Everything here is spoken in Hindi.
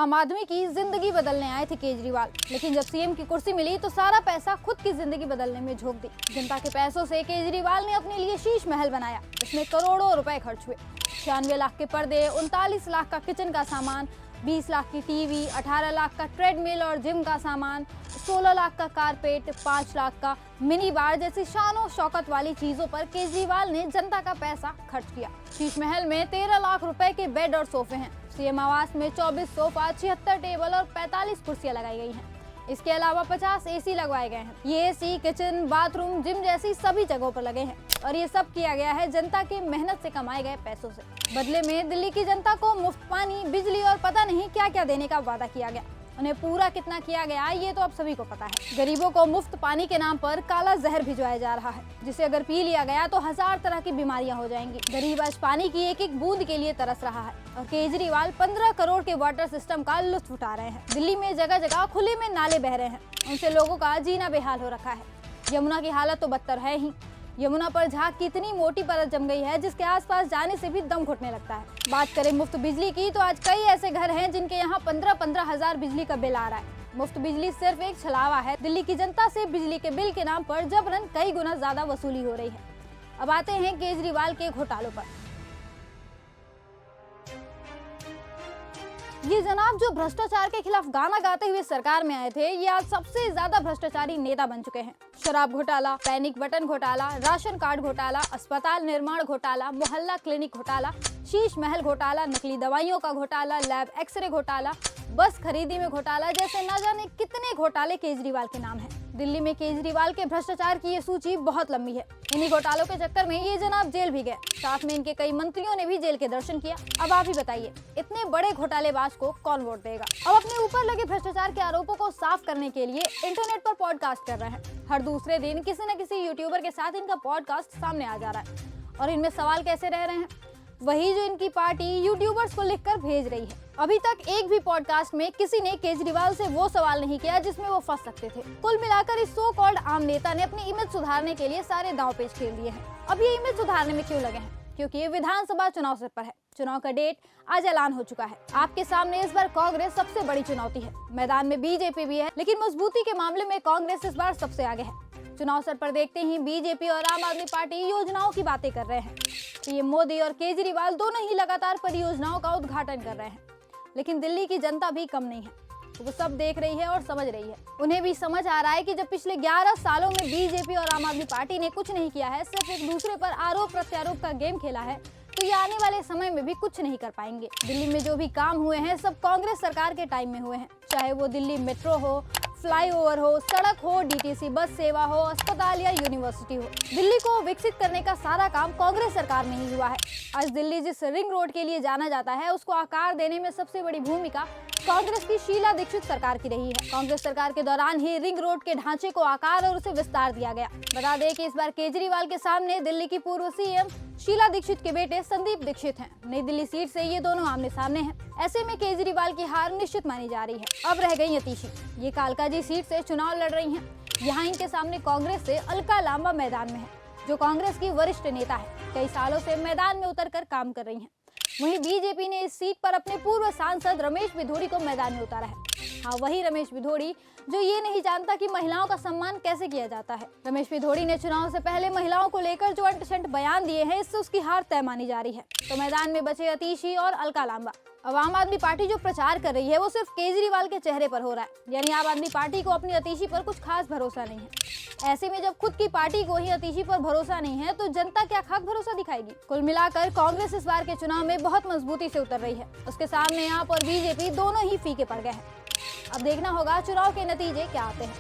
आम आदमी की जिंदगी बदलने आए थे केजरीवाल, लेकिन जब सीएम की कुर्सी मिली तो सारा पैसा खुद की जिंदगी बदलने में झोंक दी। जनता के पैसों से केजरीवाल ने अपने लिए शीश महल बनाया, इसमें करोड़ों रुपए खर्च हुए। 96 लाख के पर्दे, 39 लाख का किचन का सामान, 20 लाख की टीवी, 18 लाख का ट्रेडमिल और जिम का सामान, 16 लाख का कारपेट, 5 लाख का मिनी बार जैसी शानो शौकत वाली चीजों पर केजरीवाल ने जनता का पैसा खर्च किया। शीश महल में 13 लाख रुपए के बेड और सोफे हैं। सीएम आवास में 24 सोफा, 76 टेबल और 45 कुर्सियां लगाई गई हैं। इसके अलावा 50 एसी लगवाए गए हैं। ये एसी किचन, बाथरूम, जिम जैसी सभी जगहों पर लगे हैं और ये सब किया गया है जनता के मेहनत से कमाए गए पैसों से। बदले में दिल्ली की जनता को मुफ्त पानी, बिजली और पता नहीं क्या क्या देने का वादा किया गया। उन्हें पूरा कितना किया गया ये तो अब सभी को पता है। गरीबों को मुफ्त पानी के नाम पर काला जहर भिजवाया जा रहा है, जिसे अगर पी लिया गया तो 1000 तरह की बीमारियां हो जाएंगी। गरीब आज पानी की एक एक बूंद के लिए तरस रहा है और केजरीवाल 15 करोड़ के वाटर सिस्टम का लुत्फ उठा रहे हैं। दिल्ली में जगह जगह खुले में नाले बह रहे हैं, उनसे लोगों का जीना बेहाल हो रखा है। यमुना की हालत तो बदतर है ही। यमुना पर झाग की इतनी मोटी परत जम गई है जिसके आसपास जाने से भी दम घुटने लगता है। बात करें मुफ्त बिजली की तो आज कई ऐसे घर हैं जिनके यहाँ 15-15 हजार बिजली का बिल आ रहा है। मुफ्त बिजली सिर्फ एक छलावा है। दिल्ली की जनता से बिजली के बिल के नाम पर जबरन कई गुना ज्यादा वसूली हो रही है। अब आते हैं केजरीवाल के घोटालों पर। ये जनाब जो भ्रष्टाचार के खिलाफ गाना गाते हुए सरकार में आए थे, ये आज सबसे ज्यादा भ्रष्टाचारी नेता बन चुके हैं। शराब घोटाला, पैनिक बटन घोटाला, राशन कार्ड घोटाला, अस्पताल निर्माण घोटाला, मोहल्ला क्लिनिक घोटाला, शीश महल घोटाला, नकली दवाइयों का घोटाला, लैब एक्सरे घोटाला, बस खरीदी में घोटाला जैसे न जाने कितने घोटाले केजरीवाल के नाम हैं। दिल्ली में केजरीवाल के भ्रष्टाचार की ये सूची बहुत लंबी है। इन्हीं घोटालों के चक्कर में ये जनाब जेल भी गए, साथ में इनके कई मंत्रियों ने भी जेल के दर्शन किया। अब आप ही बताइए, इतने बड़े घोटालेबाज को कौन वोट देगा? अब अपने ऊपर लगे भ्रष्टाचार के आरोपों को साफ करने के लिए इंटरनेट पर पॉडकास्ट कर रहे हैं। हर दूसरे दिन किसी न किसी यूट्यूबर के साथ इनका पॉडकास्ट सामने आ जा रहा है और इनमें सवाल कैसे रह रहे हैं, वही जो इनकी पार्टी यूट्यूबर्स को लिखकर भेज रही है। अभी तक एक भी पॉडकास्ट में किसी ने केजरीवाल से वो सवाल नहीं किया जिसमें वो फंस सकते थे। कुल मिलाकर इस सो कॉल्ड आम नेता ने अपनी इमेज सुधारने के लिए सारे दांव पेच खेल दिए हैं। अब ये इमेज सुधारने में क्यों लगे हैं? क्योंकि ये विधानसभा चुनाव सिर पर है। चुनाव का डेट आज ऐलान हो चुका है। आपके सामने इस बार कांग्रेस सबसे बड़ी चुनौती है। मैदान में बीजेपी भी है, लेकिन मजबूती के मामले में कांग्रेस इस बार सबसे आगे है। चुनाव सर पर देखते ही बीजेपी और आम आदमी पार्टी योजनाओं की बातें कर रहे हैं। पीएम मोदी और केजरीवाल दोनों ही लगातार परियोजनाओं का उद्घाटन कर रहे हैं, लेकिन दिल्ली की जनता भी कम नहीं है। वो सब देख रही है और समझ रही है। उन्हें भी समझ आ रहा है कि जब पिछले 11 सालों में बीजेपी और आम आदमी पार्टी ने कुछ नहीं किया है, सिर्फ एक दूसरे पर आरोप प्रत्यारोप का गेम खेला है, तो ये आने वाले समय में भी कुछ नहीं कर पाएंगे। दिल्ली में जो भी काम हुए हैं सब कांग्रेस सरकार के टाइम में हुए हैं, चाहे वो दिल्ली मेट्रो हो, फ्लाईओवर हो, सड़क हो, डीटीसी बस सेवा हो, अस्पताल या यूनिवर्सिटी हो। दिल्ली को विकसित करने का सारा काम कांग्रेस सरकार में ही हुआ है। आज दिल्ली जिस रिंग रोड के लिए जाना जाता है, उसको आकार देने में सबसे बड़ी भूमिका कांग्रेस की शीला दीक्षित सरकार की रही है। कांग्रेस सरकार के दौरान ही रिंग रोड के ढांचे को आकार और उसे विस्तार दिया गया। बता दें कि इस बार केजरीवाल के सामने दिल्ली की पूर्व सीएम शीला दीक्षित के बेटे संदीप दीक्षित हैं। नई दिल्ली सीट से ये दोनों आमने सामने हैं। ऐसे में केजरीवाल की हार निश्चित मानी जा रही है। अब रह गई यतीशी। ये कालकाजी सीट से चुनाव लड़ रही हैं। यहाँ इनके सामने कांग्रेस से अलका लांबा मैदान में है, जो कांग्रेस की वरिष्ठ नेता है। कई सालों से मैदान में उतरकर काम कर रही हैं। वहीं बीजेपी ने इस सीट पर अपने पूर्व सांसद रमेश बिधोड़ी को मैदान में उतारा है। हाँ, वही रमेश बिधोड़ी जो ये नहीं जानता कि महिलाओं का सम्मान कैसे किया जाता है। रमेश बिधोड़ी ने चुनाव से पहले महिलाओं को लेकर जो अंट-शंट बयान दिए हैं, इससे उसकी हार तय मानी जा रही है। तो मैदान में बचे अतीशी और अलका लांबा। अब आम आदमी पार्टी जो प्रचार कर रही है वो सिर्फ केजरीवाल के चेहरे पर हो रहा है, यानी आम आदमी पार्टी को अपनी अतीशी पर कुछ खास भरोसा नहीं है। ऐसे में जब खुद की पार्टी को ही अतीशी पर भरोसा नहीं है तो जनता क्या खाक भरोसा दिखाएगी? कुल मिलाकर कांग्रेस इस बार के चुनाव में बहुत मजबूती से उतर रही है। उसके सामने आप और बीजेपी दोनों ही फीके पड़ गए हैं। अब देखना होगा चुनाव के नतीजे क्या आते हैं।